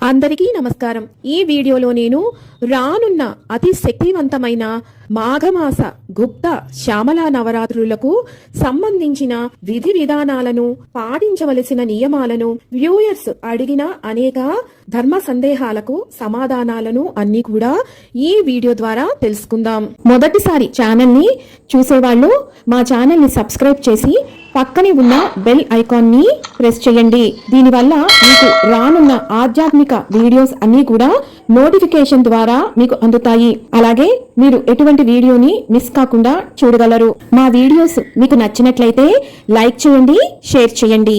అందరికీ నమస్కారం. ఈ వీడియోలో నేను రానున్న అతి శక్తివంతమైన మాఘమాస గుప్త శ్యామల నవరాత్రులకు సంబంధించిన విధి విధానాలను, పాటించవలసిన నియమాలను, వ్యూయర్స్ అడిగిన అనేక ధర్మ సందేహాలకు సమాధానాలను అన్ని కూడా ఈ వీడియో ద్వారా తెలుసుకుందాం. మొదటిసారి ఛానల్ ని చూసేవాళ్ళు మా ఛానల్ ని సబ్స్క్రైబ్ చేసి పక్కనే ఉన్న బెల్ ఐకాన్ ని ప్రెస్ చేయండి. దీనివల్ల మీకు రానున్న ఆధ్యాత్మిక వీడియోస్ అన్ని కూడా నోటిఫికేషన్ ద్వారా మీకు అందుతాయి. అలాగే మీరు ఎటువంటి వీడియోని మిస్ కాకుండా చూడగలరు. మా వీడియోస్ మీకు నచ్చినట్లయితే లైక్ చేయండి, షేర్ చేయండి.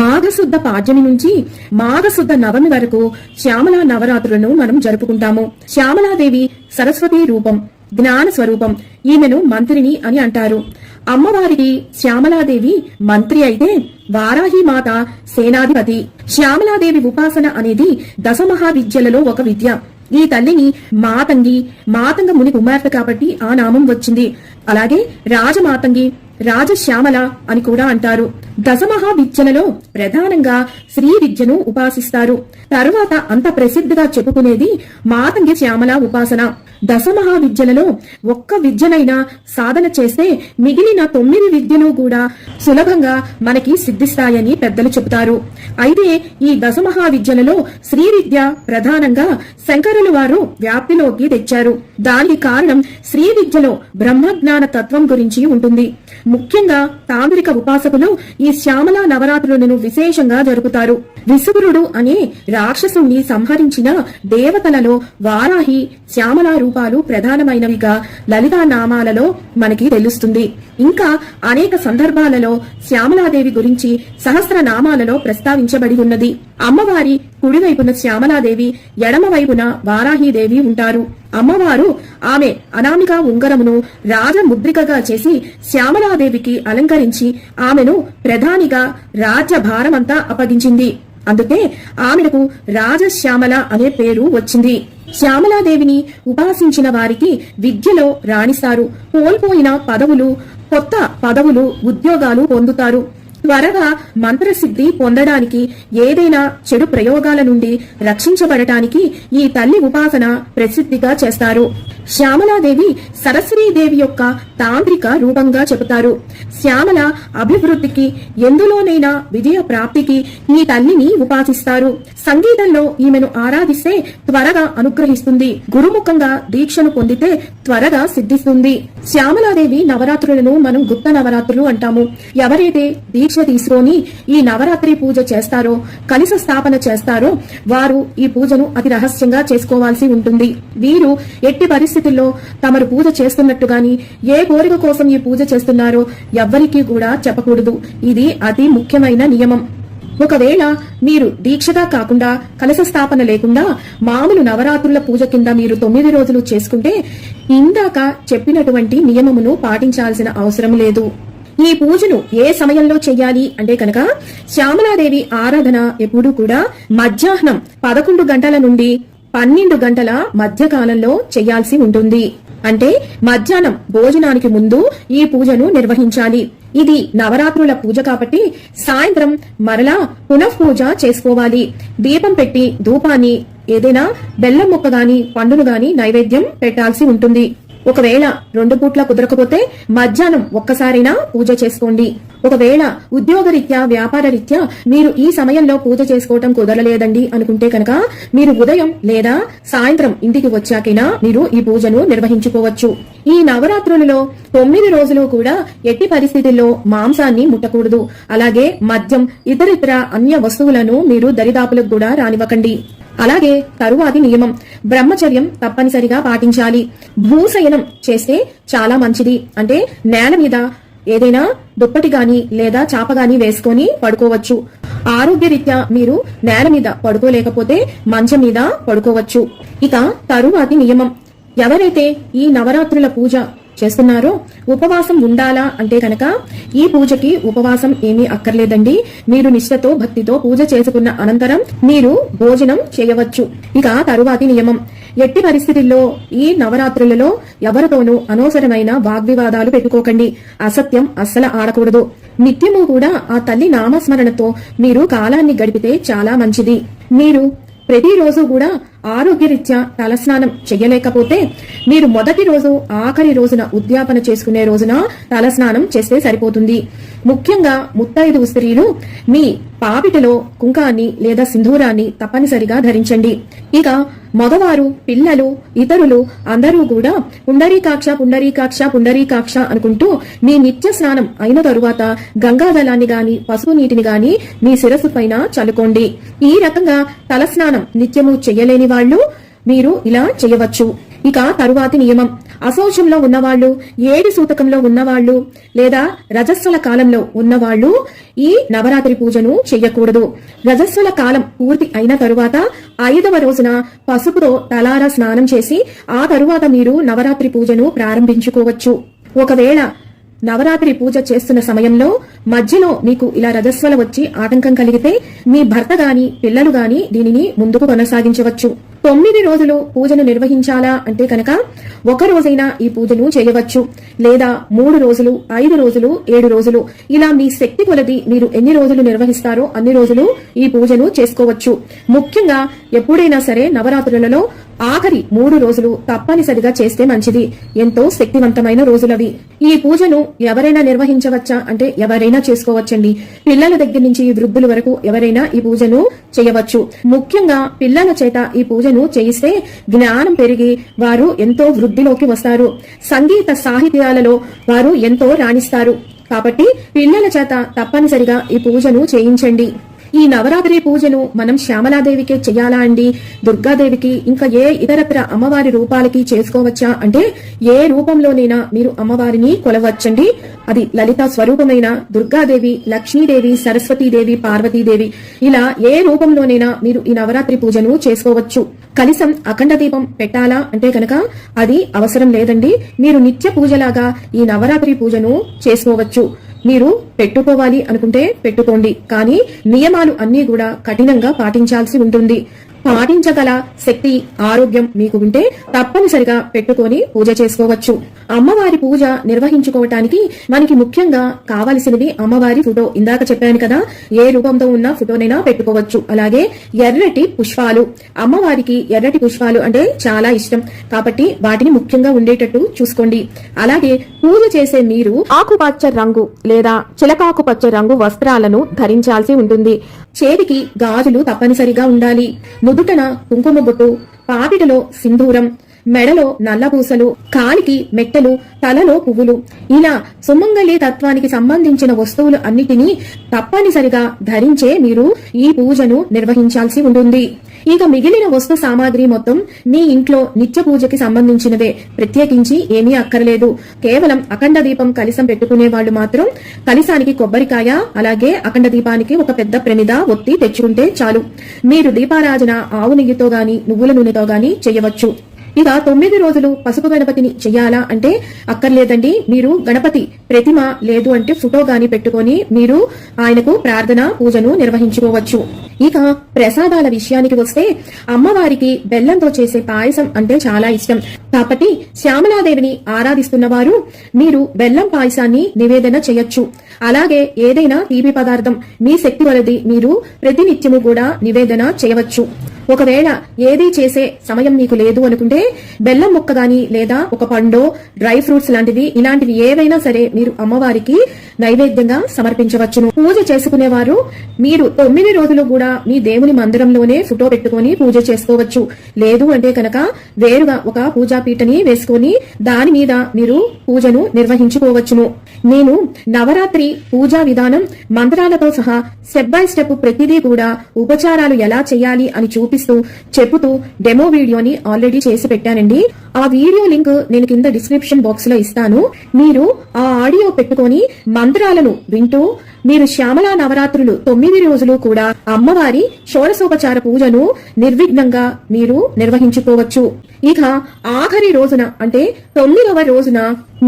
మాఘశుద్ధ పాడ్యమి నుంచి మాఘశుద్ధ నవమి వరకు శ్యామల నవరాత్రులను మనం జరుపుకుంటాము. శ్యామలాదేవి సరస్వతి రూపం, జ్ఞాన స్వరూపం. ఈమెను మంత్రిని అని అంటారు. అమ్మవారికి శ్యామలాదేవి మంత్రి అయితే వారాహి మాత సేనాధిపతి. శ్యామలాదేవి ఉపాసన అనేది దశమహావిద్యలలో ఒక విద్య. ఈ తల్లిని మాతంగ ముని కుమార్తె కాబట్టి ఆ నామం వచ్చింది. అలాగే రాజమాతంగి, రాజశ్యామల అని కూడా అంటారు. దశమహావిద్యలలో ప్రధానంగా శ్రీ విద్యను ఉపాసిస్తారు. తరువాత అంత ప్రసిద్ధిగా చెప్పుకునేది మాతంగి శ్యామల ఉపాసన. దశమహావిద్యలలో ఒక్క విద్యనైనా సాధన చేస్తే మిగిలిన 9 విద్యలు కూడా సులభంగా మనకి సిద్ధిస్తాయని పెద్దలు చెబుతారు. అయితే ఈ దశమహావిద్యలలో శ్రీ విద్య ప్రధానంగా శంకరులు వారు వ్యాప్తిలోకి తెచ్చారు. దానికి కారణం శ్రీ విద్యలో బ్రహ్మజ్ఞాన తత్వం గురించి ఉంటుంది. ముఖ్యంగా తాంత్రిక ఉపాసకులు ఈ శ్యామల నవరాత్రులను విశేషంగా జరుపుతారు. విసుగురుడు అనే రాక్షసుని సంహరించిన దేవతలలో వారాహి, శ్యామల రూపాలు ప్రధానమైనవిగా లలితా నామాలలో మనకి తెలుస్తుంది. ఇంకా అనేక సందర్భాలలో శ్యామలాదేవి గురించి సహస్రనామాలలో ప్రస్తావించబడి ఉన్నది. అమ్మవారి కుడివైపున శ్యామలాదేవి, ఎడమ వైపున వారాహీదేవి ఉంటారు. అమ్మవారు ఆమె అనామిక ఉంగరమును రాజముద్రికగా చేసి శ్యామలాదేవికి అలంకరించి ఆమెను ప్రధానిగా రాజ్య భారమంతా అప్పగించింది. అందుకే ఆమెకు రాజశ్యామల అనే పేరు వచ్చింది. శ్యామలాదేవిని ఉపాసించిన వారికి విద్యలో రాణిస్తారు. కోల్పోయిన పదవులు, కొత్త పదవులు, ఉద్యోగాలు పొందుతారు. త్వరగా మంత్రసిద్ధి పొందడానికి, ఏదైనా చెడు ప్రయోగాల నుండి రక్షించబడటానికి ఈ తల్లి ఉపాసన ప్రసిద్ధిగా చేస్తారు. శ్యామలాదేవి సరస్వతీదేవి యొక్క తాంత్రిక రూపంగా చెబుతారు. శ్యామల అభివృద్ధికి, ఎందులోనైనా విజయ ప్రాప్తికి ఈ తల్లిని ఉపాసిస్తారు. సంగీతంలో ఈమెను ఆరాధిస్తే త్వరగా అనుగ్రహిస్తుంది. గురుముఖంగా దీక్షను పొందితే త్వరగా సిద్ధిస్తుంది. శ్యామలాదేవి నవరాత్రులను మనం గుప్త నవరాత్రులు అంటాము. ఎవరైతే దీక్ష తీసుకొని ఈ నవరాత్రి పూజ చేస్తారో, కలశ స్థాపన చేస్తారో వారు ఈ పూజను అతి రహస్యంగా చేసుకోవాల్సి ఉంటుంది. వీరు ఎట్టి పరిస్థితుల్లో తమరు పూజ చేస్తున్నట్టు గాని, ఏ కోరిక కోసం ఈ పూజ చేస్తున్నారో ఎవ్వరికీ కూడా చెప్పకూడదు. ఇది అతి ముఖ్యమైన నియమం. ఒకవేళ మీరు దీక్షగా కాకుండా, కలశ స్థాపన లేకుండా మామూలు నవరాత్రుల పూజ కింద మీరు 9 రోజులు చేసుకుంటే ఇందాక చెప్పినటువంటి నియమమును పాటించాల్సిన అవసరం లేదు. ఈ పూజను ఏ సమయంలో చెయ్యాలి అంటే కనుక, శ్యామలాదేవి ఆరాధన ఎప్పుడూ కూడా మధ్యాహ్నం 11 గంటల నుండి 12 గంటల మధ్య కాలంలో చెయ్యాల్సి ఉంటుంది. అంటే మధ్యాహ్నం భోజనానికి ముందు ఈ పూజను నిర్వహించాలి. ఇది నవరాత్రుల పూజ కాబట్టి సాయంత్రం మరలా పునఃపూజ చేసుకోవాలి. దీపం పెట్టి ధూపాన్ని, ఏదైనా బెల్లం ముక్క గాని, పండును గాని నైవేద్యం పెట్టాల్సి ఉంటుంది. ఒకవేళ 2 పూట్ల కుదరకపోతే మధ్యాహ్నం ఒక్కసారైనా పూజ చేసుకోండి. ఒకవేళ ఉద్యోగరీత్యా, వ్యాపార రీత్యా మీరు ఈ సమయంలో పూజ చేసుకోవటం కుదరలేదండి అనుకుంటే కనుక మీరు ఉదయం లేదా సాయంత్రం ఇంటికి వచ్చాకైనా మీరు ఈ పూజను నిర్వహించుకోవచ్చు. ఈ నవరాత్రులలో 9 రోజులు కూడా ఎట్టి పరిస్థితుల్లో మాంసాన్ని ముట్టకూడదు. అలాగే మద్యం, ఇతరితర అన్య వస్తువులను మీరు దరిదాపులకు కూడా రానివ్వకండి. అలాగే తరువాతి నియమం, బ్రహ్మచర్యం తప్పనిసరిగా పాటించాలి. భూశయనం చేస్తే చాలా మంచిది. అంటే నేల మీద ఏదైనా దుప్పటి గాని లేదా చాప గాని వేసుకొని పడుకోవచ్చు. ఆరోగ్యరీత్యా మీరు నేల మీద పడుకోలేకపోతే మంచం మీద పడుకోవచ్చు. ఇక తరువాతి నియమం, ఎవరైతే ఈ నవరాత్రుల పూజ చేస్తున్నారో ఉపవాసం ఉండాలా అంటే కనుక ఈ పూజకి ఉపవాసం ఏమీ అక్కర్లేదండి. మీరు నిష్ఠతో, భక్తితో పూజ చేసుకున్న అనంతరం మీరు భోజనం చేయవచ్చు. ఇక తరువాతి నియమం, ఎట్టి పరిస్థితుల్లో ఈ నవరాత్రులలో ఎవరితోనూ అనవసరమైన వాగ్వివాదాలు పెట్టుకోకండి. అసత్యం అస్సలు ఆడకూడదు. నిత్యము కూడా ఆ తల్లి నామస్మరణతో మీరు కాలాన్ని గడిపితే చాలా మంచిది. మీరు ప్రతిరోజు కూడా ఆరోగ్యరీత్యా తలస్నానం చెయ్యలేకపోతే మీరు మొదటి రోజు ఆఖరి రోజున ఉద్యాపన చేసుకునే రోజున తలస్నానం చేస్తే సరిపోతుంది. ముఖ్యంగా ముత్తైదు స్త్రీలు మీ పాపిటలో కుంకాన్ని లేదా సింధూరాన్ని తప్పనిసరిగా ధరించండి. ఇక మగవారు, పిల్లలు, ఇతరులు అందరూ కూడా పుండరీకాక్ష పుండరీకాక్ష పుండరీకాక్ష అనుకుంటూ మీ నిత్య స్నానం అయిన తరువాత గంగాజలాన్ని గాని పసుపు నీటిని గాని మీ శిరస్సు పైన చల్లుకోండి. ఈ రకంగా తలస్నానం నిత్యము చెయ్యలేని వాళ్ళు మీరు ఇలా చేయవచ్చు. ఇక తరువాతి నియమం, అశౌచంలో ఉన్నవాళ్లు, ఏడి సూతకంలో ఉన్నవాళ్లు లేదా రజస్వల కాలంలో ఉన్నవాళ్లు ఈ నవరాత్రి పూజను చెయ్యకూడదు. రజస్వల కాలం పూర్తి అయిన తరువాత 5వ రోజున పసుపుతో తలారా స్నానం చేసి ఆ తరువాత మీరు నవరాత్రి పూజను ప్రారంభించుకోవచ్చు. ఒకవేళ నవరాత్రి పూజ చేస్తున్న సమయంలో మధ్యలో మీకు ఇలా రజస్వల వచ్చి ఆటంకం కలిగితే మీ భర్త గాని పిల్లలు గాని దీనిని ముందుకు కొనసాగించవచ్చు. 9 రోజులు పూజను నిర్వహించాలా అంటే కనుక ఒక రోజైనా ఈ పూజను చేయవచ్చు, లేదా 3 రోజులు, 5 రోజులు, 7 రోజులు ఇలా మీ శక్తి కొలది మీరు ఎన్ని రోజులు నిర్వహిస్తారో అన్ని రోజులు ఈ పూజను చేసుకోవచ్చు. ముఖ్యంగా ఎప్పుడైనా సరే నవరాత్రులలో ఆఖరి 3 రోజులు తప్పనిసరిగా చేస్తే మంచిది. ఎంతో శక్తివంతమైన రోజులవి. ఈ పూజను ఎవరైనా నిర్వహించవచ్చా అంటే ఎవరైనా చేసుకోవచ్చండి. పిల్లల దగ్గర నుంచి వృద్ధుల వరకు ఎవరైనా ఈ పూజను చేయవచ్చు. ముఖ్యంగా పిల్లల చేత ఈ పూజను చేయిస్తే జ్ఞానం పెరిగి వారు ఎంతో వృద్ధిలోకి వస్తారు. సంగీత సాహిత్యాలలో వారు ఎంతో రాణిస్తారు. కాబట్టి పిల్లల చేత తప్పనిసరిగా ఈ పూజను చేయించండి. ఈ నవరాత్రి పూజను మనం శ్యామలాదేవికే చెయ్యాలా అండి, దుర్గాదేవికి ఇంకా ఏ ఇతరత్ర అమ్మవారి రూపాలకి చేసుకోవచ్చా అంటే ఏ రూపంలోనైనా మీరు అమ్మవారిని కొలవచ్చండి. అది లలిత స్వరూపమైన దుర్గాదేవి, లక్ష్మీదేవి, సరస్వతీదేవి, పార్వతీదేవి ఇలా ఏ రూపంలోనైనా మీరు ఈ నవరాత్రి పూజను చేసుకోవచ్చు. కలశం అఖండ దీపం పెట్టాలా అంటే కనుక అది అవసరం లేదండి. మీరు నిత్య పూజలాగా ఈ నవరాత్రి పూజను చేసుకోవచ్చు. మీరు పెట్టుకోవాలి అనుకుంటే పెట్టుకోండి, కానీ నియమాలు అన్నీ కూడా కఠినంగా పాటించాల్సి ఉంటుంది. పాటించగల శక్తి, ఆరోగ్యం మీకు ఉంటే తప్పనిసరిగా పెట్టుకొని పూజ చేసుకోవచ్చు. అమ్మవారి పూజ నిర్వహించుకోవటానికి మనకి ముఖ్యంగా కావలసినది అమ్మవారి ఫోటో. ఇందాక చెప్పాను కదా, ఏ రూపంతో ఉన్న ఫోటోనైనా పెట్టుకోవచ్చు. అలాగే ఎర్రటి పుష్పాలు, అమ్మవారికి ఎర్రటి పుష్పాలు అంటే చాలా ఇష్టం కాబట్టి వాటిని ముఖ్యంగా ఉండేటట్టు చూసుకోండి. అలాగే పూజ చేసే మీరు ఆకుపచ్చ రంగు లేదా చిలకాకుపచ్చ రంగు వస్త్రాలను ధరించాల్సి ఉంటుంది. చేతికి గాజులు తప్పనిసరిగా ఉండాలి. నుదుటన కుంకుమ బొట్టు, పాపిటలో సింధూరం, మెడలో నల్లపూసలు, కాలికి మెట్టెలు, తలలో పువ్వులు ఇలా సుమంగళి తత్వానికి సంబంధించిన వస్తువులు అన్నిటినీ తప్పనిసరిగా ధరించే మీరు ఈ పూజను నిర్వహించాల్సి ఉంటుంది. ఇక మిగిలిన వస్తు సామాగ్రి మొత్తం మీ ఇంట్లో నిత్య పూజకి సంబంధించినవే, ప్రత్యేకించి ఏమీ అక్కర్లేదు. కేవలం అఖండ దీపం కలశం పెట్టుకునే వాళ్ళు మాత్రం కలశానికి కొబ్బరికాయ, అలాగే అఖండ దీపానికి ఒక పెద్ద ప్రమిద ఒత్తి తెచ్చుకుంటే చాలు. మీరు దీపారాజన ఆవు నెయ్యితో గాని నువ్వుల నూనెతో గాని చేయవచ్చు. ఇక 9 రోజులు పసుపు గణపతిని చెయ్యాలా అంటే అక్కర్లేదండి. మీరు గణపతి ప్రతిమ లేదు అంటే ఫోటో గాని పెట్టుకొని మీరు ఆయనకు ప్రార్థన పూజను నిర్వహించుకోవచ్చు. ఇక ప్రసాదాల విషయానికి వస్తే అమ్మవారికి బెల్లంతో చేసే పాయసం అంటే చాలా ఇష్టం కాబట్టి శ్యామలాదేవిని ఆరాధిస్తున్న వారు మీరు బెల్లం పాయసాన్ని నివేదన చేయొచ్చు. అలాగే ఏదైనా తీపి పదార్థం మీ శక్తి కొలది మీరు ప్రతినిత్యము కూడా నివేదన చేయవచ్చు. ఒకవేళ ఏది చేసే సమయం మీకు లేదు అనుకుంటే బెల్లం ముక్క గాని లేదా ఒక పండో, డ్రై ఫ్రూట్స్ లాంటివి ఇలాంటివి ఏవైనా సరే మీరు అమ్మవారికి నైవేద్యంగా సమర్పించవచ్చును. పూజ చేసుకునేవారు మీరు 9 రోజులు కూడా మీ దేవుని మందిరంలోనే ఫోటో పెట్టుకొని పూజ చేసుకోవచ్చు. లేదు అంటే కనుక వేరుగా ఒక పూజా పీటని వేసుకొని దాని మీద మీరు పూజను నిర్వహించుకోవచ్చును. నేను నవరాత్రి పూజా విధానం మంత్రాలతో సహా స్టెప్ బై స్టెప్ ప్రతిదీ కూడా ఉపచారాలు ఎలా చేయాలి అని చెప్పుతూ డెమో వీడియోని ఆల్రెడీ చేసి పెట్టానండి. ఆ వీడియో లింక్ నేను కింద డిస్క్రిప్షన్ బాక్స్ లో ఇస్తాను. మీరు ఆ ఆడియో పెట్టుకొని మంత్రాలను వింటూ మీరు శ్యామలా నవరాత్రులు 9 రోజులు కూడా అమ్మవారి షోడశోపచార పూజను నిర్విఘ్నంగా మీరు నిర్వహించుకోవచ్చు. ఇక ఆఖరి రోజున అంటే 9వ రోజున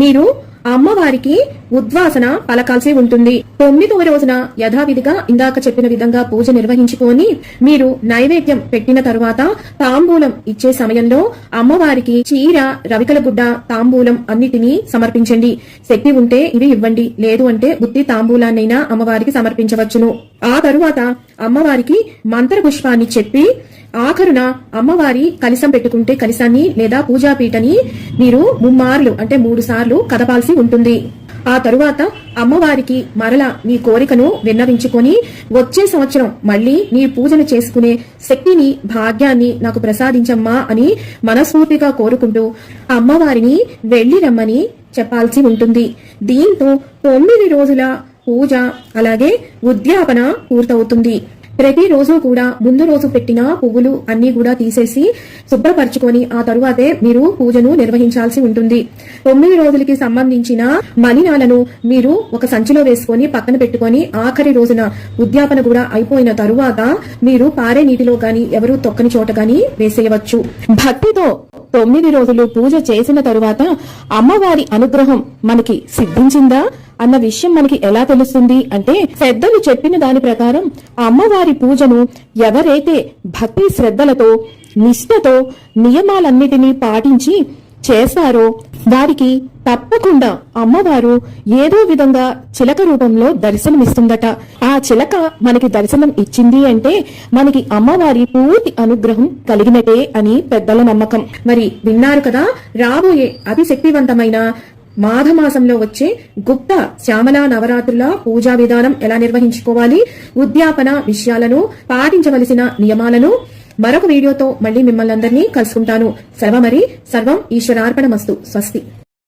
మీరు అమ్మవారికి ఉద్వాసన పలకాల్సి ఉంటుంది. 9వ రోజున యథావిధిగా ఇందాక చెప్పిన విధంగా పూజ నిర్వహించుకొని మీరు నైవేద్యం పెట్టిన తరువాత తాంబూలం ఇచ్చే సమయంలో అమ్మవారికి చీర, రవికల గుడ్డ, తాంబూలం అన్నిటినీ సమర్పించండి. శక్తి ఉంటే ఇవి ఇవ్వండి, లేదు అంటే బుద్ధి తాంబూలాన్నైనా అమ్మవారికి సమర్పించవచ్చును. ఆ తరువాత అమ్మవారికి మంత్ర పుష్పాన్ని చెప్పి ఆఖరున అమ్మవారి కలశం పెట్టుకుంటే కలశాన్ని లేదా పూజాపీఠని మీరు ముమ్మార్లు అంటే 3 సార్లు కదపాల్సి ఉంటుంది. ఆ తరువాత అమ్మవారికి మరల నీ కోరికను విన్నవించుకొని వచ్చే సంవత్సరం మళ్ళీ నీ పూజను చేసుకునే శక్తిని భాగ్యాన్ని నాకు ప్రసాదించమ్మా అని మనస్ఫూర్తిగా కోరుకుంటూ అమ్మవారిని వెళ్లి రమ్మని చెప్పాల్సి ఉంటుంది. దీంతో 9 రోజుల పూజ అలాగే ఉద్యాపన పూర్తవుతుంది. ప్రతిరోజు కూడా ముందు రోజు పెట్టిన పువ్వులు అన్ని కూడా తీసేసి శుభ్రపరచుకొని ఆ తరువాతే మీరు పూజను నిర్వహించాల్సి ఉంటుంది. 9 రోజులకి సంబంధించిన మలినాలను మీరు ఒక సంచిలో వేసుకొని పక్కన పెట్టుకొని ఆఖరి రోజున ఉద్యాపన కూడా అయిపోయిన తరువాత మీరు పారే నీటిలో గాని ఎవరు తొక్కని చోట గాని వేసేయవచ్చు. భక్తితో 9 రోజులు పూజ చేసిన తరువాత అమ్మవారి అనుగ్రహం మనకి సిద్ధించిందా అన్న విషయం మనకి ఎలా తెలుస్తుంది అంటే, పెద్దలు చెప్పిన దాని ప్రకారం అమ్మవారి పూజను ఎవరైతే భక్తి శ్రద్ధలతో నిష్ఠతో నియమాలన్నిటినీ పాటించి చేస్తారో వారికి తప్పకుండా అమ్మవారు ఏదో విధంగా చిలక రూపంలో దర్శనమిస్తుందట. ఆ చిలక మనకి దర్శనం ఇచ్చింది అంటే మనకి అమ్మవారి పూర్తి అనుగ్రహం కలిగినట్టే అని పెద్దల నమ్మకం. మరి విన్నారు కదా, రాబోయే అతి శక్తివంతమైన మాఘమాసంలో వచ్చే గుప్త శ్యామలా నవరాత్రుల పూజా విధానం ఎలా నిర్వహించుకోవాలి, ఉద్యాపన విషయాలను పాటించవలసిన నియమాలను మరొక వీడియోతో మళ్ళీ మిమ్మల్ని అందరినీ కలుసుకుంటాను. సెలవు మరి. సర్వం ఈశ్వరార్పణమస్తు. స్వస్తి.